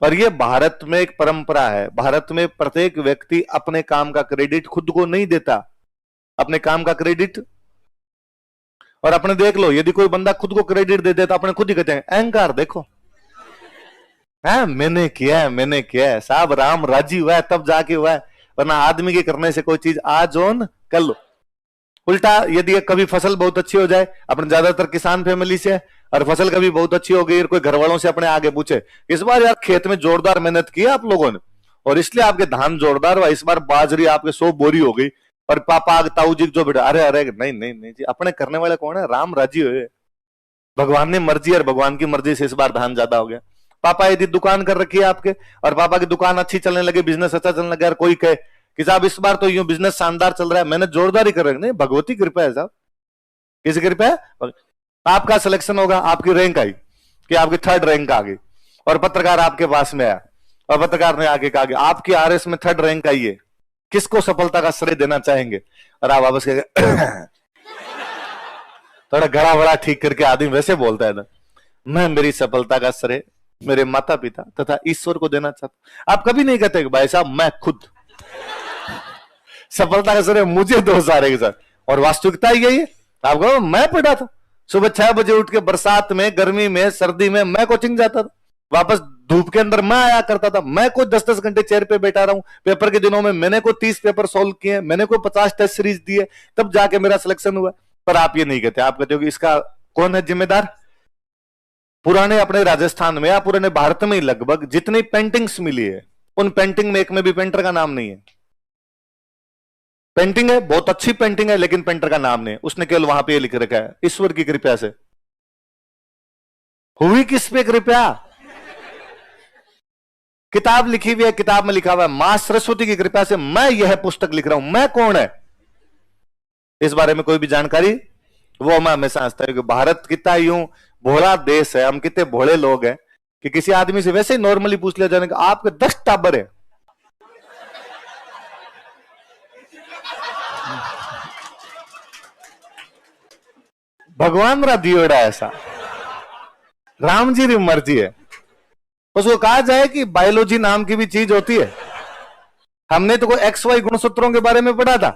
और ये भारत में एक परंपरा है, भारत में प्रत्येक व्यक्ति अपने काम का क्रेडिट खुद को नहीं देता, अपने काम का क्रेडिट। और अपने देख लो, यदि कोई बंदा खुद को क्रेडिट दे देता, अपने खुद ही कहते हैं अहंकार देखो है, मैंने किया है साहब, राम राजी हुआ है तब जाके हुआ है, वरना आदमी के करने से कोई चीज आज ऑन कर लो। उल्टा यदि कभी फसल बहुत अच्छी हो जाए, अपने ज्यादातर किसान फैमिली से, और फसल कभी बहुत अच्छी हो गई और कोई घर वालों से अपने आगे पूछे, इस बार यार खेत में जोरदार मेहनत की आप लोगों ने और इसलिए आपके धान जोरदार हुआ, इस बार बाजरी आपके 100 बोरी हो गई, और पापा ताऊ जी जो बेटा, अरे अरे नहीं नहीं नहीं जी, अपने करने वाले कौन है, राम राजी हुए, भगवान ने मर्जी और भगवान की मर्जी से इस बार धान ज्यादा हो गया। पापा यदि दुकान कर रखी है आपके और पापा की दुकान अच्छी चलने लगे, बिजनेस अच्छा चलने लगा, और कोई कहे कि साहब इस बार तो यूं बिजनेस शानदार चल रहा है, मैंने जोरदार ही कर रखी, नहीं भगवती कृपा है साहब, किसी कृपा है। आपका सिलेक्शन होगा, आपकी रैंक आई कि आपकी 3rd रैंक आ गई, और पत्रकार आपके पास में आया और पत्रकार ने आगे कहा आपकी आरएस में 3rd रैंक आई है, किसको सफलता का श्रेय देना चाहेंगे, और आप वापस कहेंगे थोड़ा गड़ा बड़ा ठीक करके आदमी वैसे बोलता है ना, मैं मेरी सफलता का श्रेय मेरे माता पिता तथा ईश्वर को देना चाहता। आप कभी नहीं कहते कि भाई साहब मैं खुद सफलता का श्रेय मुझे दो सारे के साथ, और वास्तविकता यही है। आप कहो मैं पढ़ा था सुबह 6 बजे उठ के, बरसात में, गर्मी में, सर्दी में मैं कोचिंग जाता था, वापस धूप के अंदर मैं आया करता था, मैं कोई 10-10 घंटे चेयर पे बैठा रहा हूं, पेपर के दिनों में मैंने कोई 30 पेपर सॉल्व किए, मैंने कोई 50 टेस्ट सीरीज दिए, तब जाके मेरा सिलेक्शन हुआ। पर आप ये नहीं कहते, आप कहते हो कि इसका कौन है जिम्मेदार। पुराने अपने राजस्थान में या पुराने भारत में लगभग जितनी पेंटिंग्स मिली है, उन पेंटिंग में एक में भी पेंटर का नाम नहीं है। पेंटिंग है, बहुत अच्छी पेंटिंग है, लेकिन पेंटर का नाम नहीं है, उसने केवल वहां पे लिख रखा है ईश्वर की कृपा से। हुई किस पे कृपया, किताब लिखी हुई है, किताब में लिखा हुआ है मां सरस्वती की कृपा से मैं यह पुस्तक लिख रहा हूं, मैं कौन है इस बारे में कोई भी जानकारी, वो मैं हमेशा समझता हूं कि भारत कितना यूं भोला देश है, हम कितने भोले लोग हैं कि किसी आदमी से वैसे ही नॉर्मली पूछ लिया जाने का आपके 10 टाबर है, भगवान रा दियोड़ा ऐसा, राम जी की मर्जी है। उसको कहा जाए कि बायोलॉजी नाम की भी चीज होती है, हमने तो कोई XY गुणसूत्रों के बारे में पढ़ा था,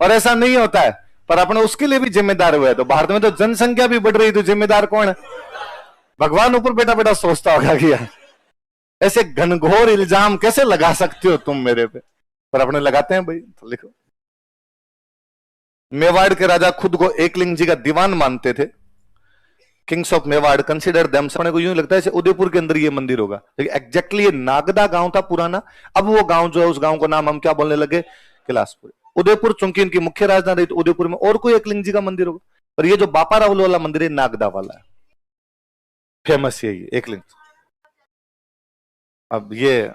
और ऐसा नहीं होता है, पर अपने उसके लिए भी जिम्मेदार हुए। तो भारत में तो जनसंख्या भी बढ़ रही, तो जिम्मेदार कौन है, भगवान ऊपर बेटा बेटा सोचता होगा कि यार ऐसे घनघोर इल्जाम कैसे लगा सकते हो तुम मेरे पे, पर अपने लगाते हैं भाई। तो लिखो, मेवाड़ के राजा खुद को एकलिंग जी का दीवान मानते थे, Kings of Mewar consider them, अपने को यूं लगता है उदयपुर के अंदर ये मंदिर होगा, लेकिन एग्जैक्टली ये नागदा गांव था पुराना, अब वो गांव जो है उस गांव का नाम हम क्या बोलने लगे, कैलाशपुर। उदयपुर चूंकि इनकी मुख्य राजधानी, तो उदयपुर में और कोई एकलिंग जी का मंदिर होगा, पर ये जो बापा राहुल वाला मंदिर है नागदा वाला है, फेमस यही एकलिंग। अब ये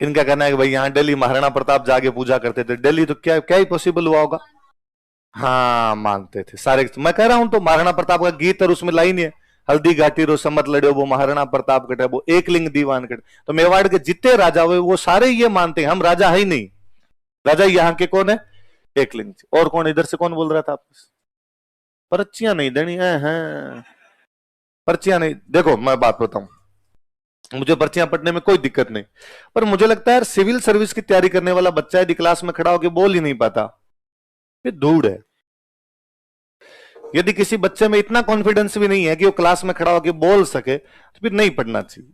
इनका कहना है कि भाई यहाँ दिल्ली महाराणा प्रताप जाके पूजा करते थे, दिल्ली तो क्या क्या ही पॉसिबल हुआ होगा, हाँ मानते थे सारे। मैं कह रहा हूं तो महाराणा प्रताप का गीत और उसमें लाइन है, हल्दी घाटी रो समत लड़ो वो महाराणा प्रताप कटे वो एकलिंग दीवान कटे। तो मेवाड़ के जितने राजा हुए वो सारे ये मानते हैं हम राजा है ही नहीं, राजा यहाँ के कौन है, एकलिंग। और कौन इधर से कौन बोल रहा था आपस, पर्चियां नहीं देनी है, पर्चियां नहीं, देखो मैं बात बताऊं, मुझे पर्चियां पढ़ने में कोई दिक्कत नहीं, पर मुझे लगता है सिविल सर्विस की तैयारी करने वाला बच्चा यदि क्लास में खड़ा होकर बोल ही नहीं पाता, ये धूड़ है। यदि किसी बच्चे में इतना कॉन्फिडेंस भी नहीं है कि वो क्लास में खड़ा होकर बोल सके, तो फिर नहीं पढ़ना चाहिए।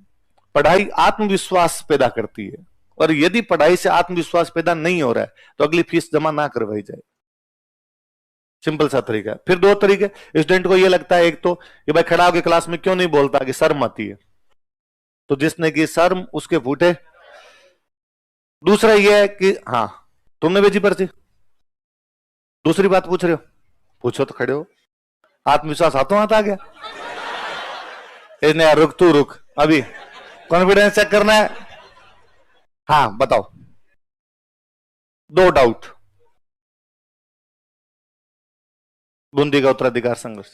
पढ़ाई आत्मविश्वास पैदा करती है, और यदि पढ़ाई से आत्मविश्वास पैदा नहीं हो रहा है तो अगली फीस जमा ना करवाई जाए, सिंपल सा तरीका है। फिर 2 तरीके, स्टूडेंट को यह लगता है, एक तो कि भाई खड़ा होकर क्लास में क्यों नहीं बोलता कि शर्म आती है, तो जिसने की शर्म उसके फूटे। दूसरा यह है कि हाँ तुमने भेजी पर्ची, दूसरी बात पूछ रहे हो, पूछो तो खड़े हो, आत्मविश्वास हाथों हाथ आ गया, इसने रुक तू रुक, अभी कॉन्फिडेंस चेक करना है। हाँ बताओ, 2 डाउट, बूंदी का उत्तराधिकार संघर्ष,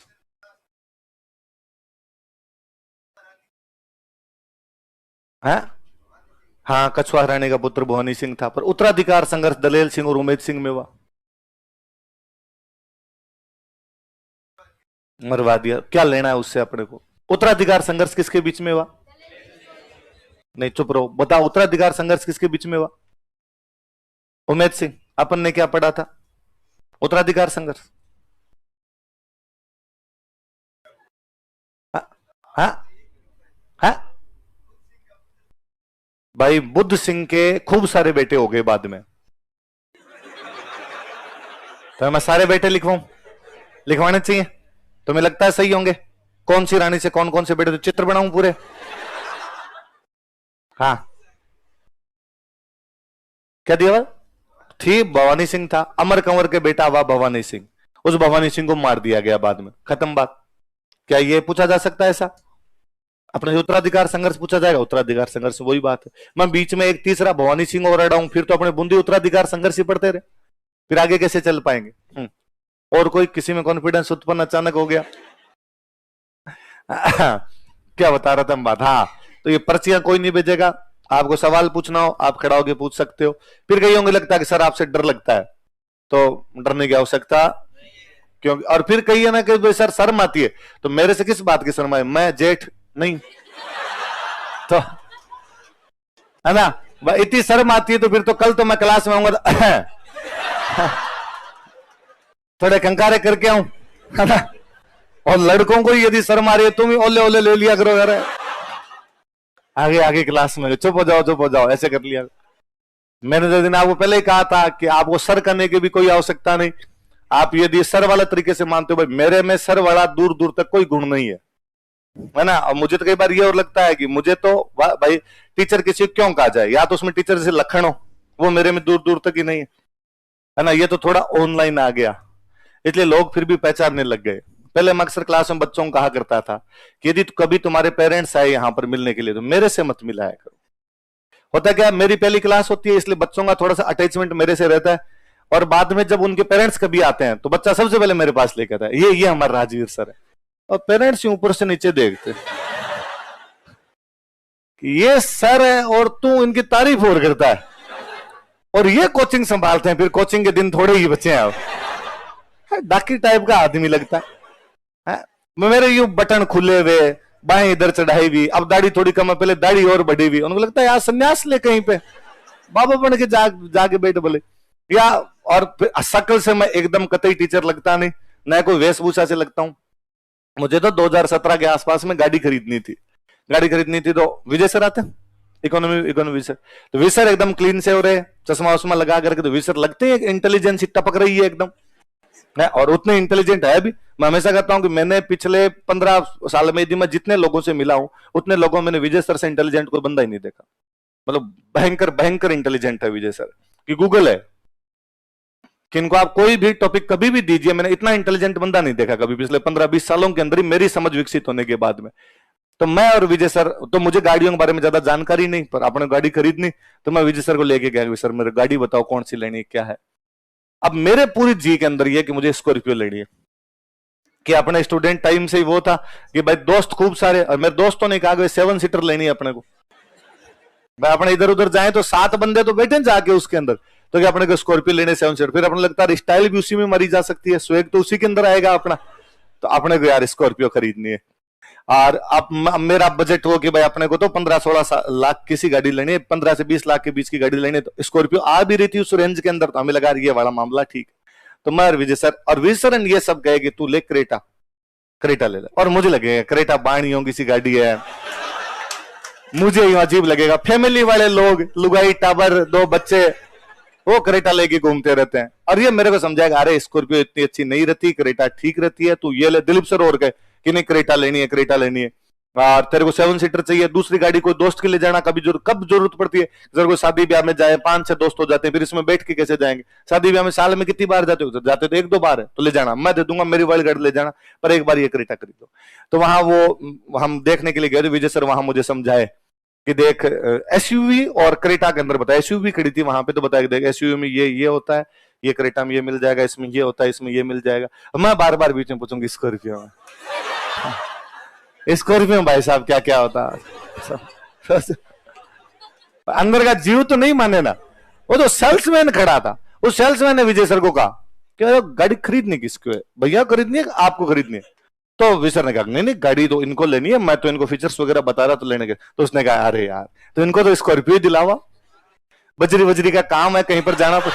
है हाँ कछुआ रानी का पुत्र भवानी सिंह था, पर उत्तराधिकार संघर्ष दलेल सिंह और उमेद सिंह में हुआ, मरवा दिया, क्या लेना है उससे अपने को। उत्तराधिकार संघर्ष किसके बीच में हुआ, नहीं चुप रहो, बताओ उत्तराधिकार संघर्ष किसके बीच में हुआ? उमेद सिंह। अपन ने क्या पढ़ा था? उत्तराधिकार संघर्ष। हाँ हाँ भाई, बुद्ध सिंह के खूब सारे बेटे हो गए बाद में, तो मैं सारे बेटे लिखवाऊं? लिखवाने चाहिए? तुम्हें लगता है सही होंगे? कौन सी रानी से कौन कौन से बेटे, तो चित्र बनाऊं पूरे? हाँ, क्या दिया? थी भवानी सिंह था, अमर कंवर के बेटा हुआ भवानी सिंह, उस भवानी सिंह को मार दिया गया बाद में, खत्म बात। क्या ये पूछा जा सकता है ऐसा? अपने उत्तराधिकार संघर्ष पूछा जाएगा? उत्तराधिकार संघर्ष वही बात है। मैं बीच में एक तीसरा भवानी सिंह और अड़ाऊं, फिर तो अपने बूंदी उत्तराधिकार संघर्ष ही पढ़ते रहे, फिर आगे कैसे चल पाएंगे? और कोई किसी में कॉन्फिडेंस उत्पन्न अचानक हो गया। क्या बता रहा था हम बात? हाँ, तो ये पर्चियां कोई नहीं भेजेगा, आपको सवाल पूछना हो आप खड़ा होकर पूछ सकते हो। फिर कई होंगे लगता है कि सर आपसे डर लगता है, तो डरने की आवश्यकता क्योंकि, और फिर कही है ना कि सर शर्म आती है, तो मेरे से किस बात की शर्म आए? मैं जेठ नहीं तो, है ना, इतनी शर्म आती है तो फिर तो कल तो मैं क्लास में आऊंगा थोड़े कंकारे करके आऊं, है ना। और लड़कों को यदि शर्म आ रही है, तुम ही ओले ओले ले लिया करो यार, आगे आगे क्लास में चुप हो जाओ, ऐसे कर लिया। मैंने जो दिन आपको पहले ही कहा था कि आपको सर करने की भी कोई आवश्यकता नहीं। आप यदि सर वाला तरीके से मानते हो, भाई मेरे में सर वाला दूर दूर तक कोई गुण नहीं है ना। और मुझे तो कई बार ये और लगता है कि मुझे तो भाई टीचर किसी को क्यों कहा जाए, या तो उसमें टीचर से लक्षण हो, वो मेरे में दूर दूर तक ही नहीं है ना। ये तो थोड़ा ऑनलाइन आ गया, इसलिए लोग फिर भी पहचानने लग गए। पहले मैं अक्सर क्लास में बच्चों को कहा करता था कि यदि कभी तुम्हारे पेरेंट्स आए यहां पर मिलने के लिए तो मेरे से मत मिलाया करो। होता क्या, मेरी पहली क्लास होती है इसलिए बच्चों का थोड़ा सा अटैचमेंट मेरे से रहता है, और बाद में जब उनके पेरेंट्स कभी आते हैं तो बच्चा सबसे पहले मेरे पास लेकर आता है, ये हमारा राजवीर सर है। और पेरेंट्स ऊपर से नीचे देखते कि ये सर है और तू इनकी तारीफ और करता है, और ये कोचिंग संभालते हैं, फिर कोचिंग के दिन थोड़े ही बच्चे हैं। डाकी टाइप का आदमी लगता है। मेरे यू बटन खुले हुए, बाएं इधर चढ़ाई हुई, अब दाढ़ी थोड़ी कम है, पहले दाढ़ी और बढ़ी हुई, उनको लगता है यार संन्यास ले कहीं पे, बाबा बन के जाके बैठ बोले। या और शक्ल से मैं एकदम कतई टीचर लगता नहीं, न कोई वेशभूषा से लगता हूं। मुझे तो 2017 के आसपास में गाड़ी खरीदनी थी तो विजय सर आते हैं, इकोनॉमी विजय, तो विजय सर एकदम क्लीन से हो रहे, चश्मा वश्मा लगा करके, तो विजय सर लगते हैं इंटेलिजेंस टपक रही है एकदम, और उतने इंटेलिजेंट है भी। मैं हमेशा कहता हूं कि मैंने पिछले 15 साल में यदि मैं जितने लोगों से मिला हूं उतने लोगों में मैंने विजय सर से इंटेलिजेंट कोई बंदा ही नहीं देखा। मतलब भयंकर इंटेलिजेंट है विजय सर, कि गूगल है कि इनको आप कोई भी टॉपिक कभी भी दीजिए, मैंने इतना इंटेलिजेंट बंदा नहीं देखा कभी पिछले 15-20 सालों के अंदर ही, मेरी समझ विकसित होने के बाद में। तो मैं और विजय सर, तो मुझे गाड़ियों के बारे में ज्यादा जानकारी नहीं, पर आपने गाड़ी खरीदनी तो मैं विजय सर को लेके गया, सर मेरे गाड़ी बताओ कौन सी लेनी है, क्या है। अब मेरे पूरी जी के अंदर ये कि मुझे स्कॉर्पियो लेनी है, कि अपने स्टूडेंट टाइम से ही वो था कि भाई दोस्त खूब सारे, और मेरे दोस्तों ने कहा कि 7 सीटर लेनी है अपने को, भाई अपने इधर उधर जाए तो 7 बंदे तो बैठे जाके उसके अंदर, तो क्या अपने को स्कॉर्पियो लेने 7 सीटर, फिर अपने लगता है स्टाइल भी उसी में मरी जा सकती है, स्वेग तो उसी के अंदर आएगा अपना, तो अपने को यार स्कॉर्पियो खरीदनी है। और अब मेरा बजट हो कि भाई अपने को तो 15-16 लाख की सी गाड़ी लेनी है, 15 से 20 लाख के बीच की गाड़ी लेनी है, तो स्कॉर्पियो आ भी रही थी उस रेंज के अंदर, तो हमें लगा ये वाला मामला ठीक। तो मैं और विजय सर ये सब कहे कि तू ले क्रेटा ले ले, और मुझे लगेगा क्रेटा बाणियों की सी गाड़ी है, मुझे यूं अजीब लगेगा। फैमिली वाले लोग, लुगाई टाबर 2 बच्चे, वो क्रेटा लेके घूमते रहते हैं, और ये मेरे को समझाएगा अरे स्कॉर्पियो इतनी अच्छी नहीं रहती, क्रेटा ठीक रहती है, तू ये ले। दिलीप सर और गए कि नहीं क्रेटा लेनी है, और तेरे को 7 सीटर चाहिए, दूसरी गाड़ी कोई दोस्त के लिए जाना कब जरूरत पड़ती है, जब कोई शादी ब्याह में जाए 5-6 दोस्त हो जाते हैं, फिर इसमें बैठ के कैसे जाएंगे, शादी ब्याह में साल में कितनी बार जाते हो, जाते तो 1-2 बार है, तो ले जाना, मैं दे दूंगा मेरी वाली गाड़ी ले जाना, पर एक बार ये क्रेटा खरीदो। तो वहां वो हम देखने के लिए गए, विजय सर वहां मुझे समझाए कि देख एसयूवी और क्रेटा के अंदर बताया, एसयूवी खड़ी थी वहां पे, तो बताया देख एसयूवी में ये होता है, ये क्रेटा में ये मिल जाएगा, इसमें ये होता है, इसमें ये मिल जाएगा। मैं बार बार बीच में पूछूंगी स्कॉर्पियो भाई साहब क्या क्या होता है, अंदर का जीव तो नहीं माने ना। वो तो सेल्समैन खड़ा था, उस सेल्समैन ने विजय सर को कहा कि गाड़ी खरीदनी किसको है भैया, खरीदनी है आपको खरीदनी है, तो विसर ने कहा नहीं नहीं गाड़ी तो इनको लेनी है, मैं तो इनको फीचर्स वगैरह बता रहा तो लेने के। तो उसने कहा अरे यार तो इनको तो स्कॉर्पियो दिलावा, बजरी बजरी का काम है, कहीं पर जाना तो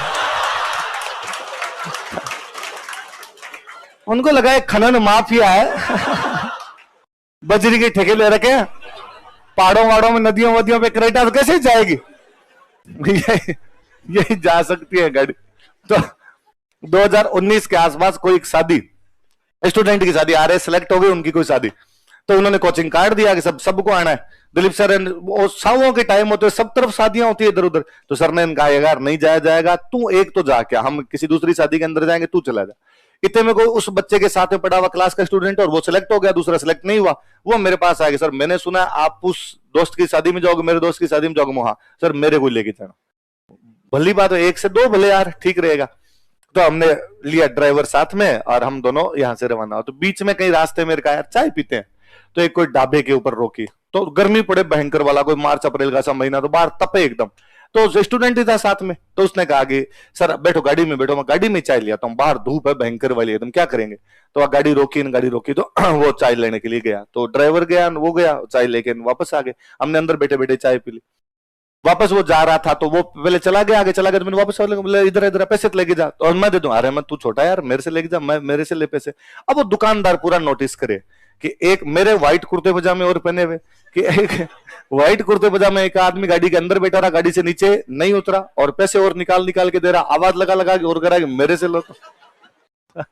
उनको लगा एक खनन माफिया है बजरी के ठेके ले रखे हैं, पहाड़ों वाड़ों में नदियों वदियों पे क्रेटा तो कैसे जाएगी यही जा सकती है गाड़ी। तो 2019 के आसपास कोई शादी, स्टूडेंट की शादी, आ रहे सेलेक्ट हो गई उनकी कोई शादी, तो उन्होंने कोचिंग कार्ड दिया कि सबको आना है। दिलीप सर सावों के टाइम होते सब तरफ शादियां होती है इधर उधर, तो सर ने कहा यार नहीं जाया जाएगा, तू एक तो जा, क्या हम किसी दूसरी शादी के अंदर जाएंगे, तू चला जा। इतने में कोई उस बच्चे के साथ में पढ़ा हुआ क्लास का स्टूडेंट और वो सिलेक्ट हो गया, दूसरा सिलेक्ट नहीं हुआ, वो मेरे पास आ गया, सर मैंने सुना आप उस दोस्त की शादी में जाओगे, मेरे दोस्त की शादी में जाओगे, हाँ सर मेरे को लेके जाना। भली बात है, एक से दो भले यार ठीक रहेगा। तो हमने लिया ड्राइवर साथ में और हम दोनों यहां से रवाना हो। तो बीच में कहीं रास्ते में यार चाय पीते हैं, तो एक कोई ढाबे के ऊपर रोकी, तो गर्मी पड़े भयंकर वाला, कोई मार्च अप्रैल का सा महीना, तो बाहर तपे एकदम, तो स्टूडेंट ही था साथ में, तो उसने कहा कि सर बैठो गाड़ी में बैठो, मैं गाड़ी में चाय लिया हूँ, बाहर धूप है भयंकर वाली एकदम, क्या करेंगे। तो गाड़ी रोकी तो वो चाय लेने के लिए गया, तो ड्राइवर गया, वो गया चाय लेके वापस आ गए, हमने अंदर बैठे बैठे चाय पी ली। वापस वो जा रहा था तो वो पहले चला गया, आगे चला गया, तो मैंने वापस इधर इधर पैसे तो लेके जा, तो मैं दे दूं, अरे मैं तू छोटा यार मेरे से लेके जा, मैं मेरे से ले पैसे। अब वो दुकानदार पूरा नोटिस करे कि एक मेरे व्हाइट कुर्ते पजामे और पहने हुए, कि एक व्हाइट कुर्ते पजामे एक आदमी गाड़ी के अंदर बैठा रहा, गाड़ी से नीचे नहीं उतरा और पैसे और निकाल निकाल के दे रहा, आवाज लगा लगा के और करा कि मेरे से लो। तो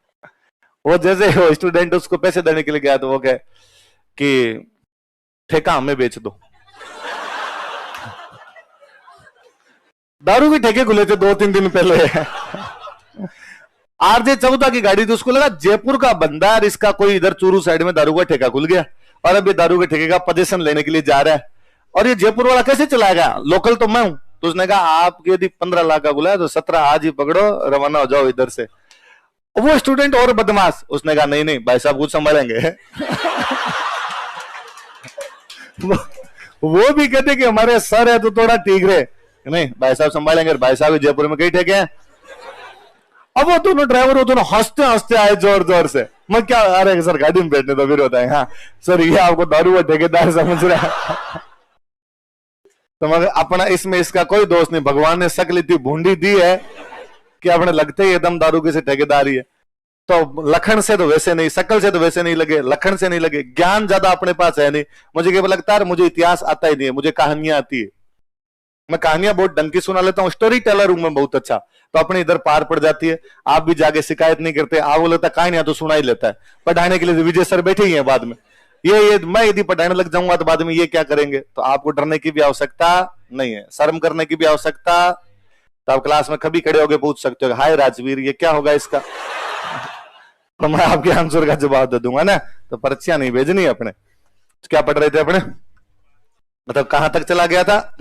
वो जैसे वो स्टूडेंट उसको पैसे देने के लिए गया, तो वो कहे कि ठेका हमें बेच दो। दारू के ठेके खुले थे 2-3 दिन पहले आरजे 14 की गाड़ी, तो उसको लगा जयपुर का बंदा है, इसका कोई इधर चूरू साइड में दारू का ठेका खुल गया और अभी दारू के ठेके का पोजीशन लेने के लिए जा रहा है, और ये जयपुर वाला कैसे चलाएगा, लोकल तो मैं हूं। तो उसने कहा आपके यदि 15 लाख का खुला है तो 17 आज ही पकड़ो, रवाना हो जाओ इधर से। वो स्टूडेंट और बदमाश, उसने कहा नहीं नहीं भाई साहब कुछ संभालेंगे वो भी कहते कि हमारे सर है तो थोड़ा ठीक रहे, नहीं भाई साहब संभालेंगे, भाई साहब जयपुर में कई ठेके हैं। अब वो दोनों ड्राइवर वो दोनों हंसते हंसते आए जोर जोर से, मैं क्या अरे सर गाड़ी में बैठने तो फिर होता है, हाँ सर ये आपको दारू का ठेकेदार समझ रहा है तो मगर अपना इसमें इसका कोई दोष नहीं, भगवान ने शक्ल इतनी भूंडी दी है कि अपने लगते ही एकदम दारू के से ठेकेदारी है। तो लखन से तो वैसे नहीं, शकल से तो वैसे नहीं लगे, लखन से नहीं लगे, ज्ञान ज्यादा अपने पास है नहीं, मुझे क्या लगता है मुझे इतिहास आता ही नहीं है, मुझे कहानियां आती है, मैं कहानियां बहुत ढंग की सुना लेता हूँ, स्टोरी टेलर हूं मैं बहुत अच्छा, तो अपने इधर पार पड़ जाती है। आप भी जाके शिकायत नहीं करते, आप वो लगता कहानियां तो सुना ही लेता है, पढ़ाने के लिए विजय सर बैठे ही हैं बाद में, ये मैं यदि पढ़ाने लग जाऊंगा तो बाद में ये क्या करेंगे, तो आपको डरने की भी आवश्यकता नहीं है, शर्म करने की भी आवश्यकता, तो आप क्लास में कभी खड़े होकर पूछ सकते हो हाय राजवीर ये क्या होगा इसका तो मैं आपके आंसर का जवाब दे दूंगा ना। तो पर्चियां नहीं भेजनी है अपने, क्या पढ़ रहे थे अपने, मतलब कहां तक चला गया था।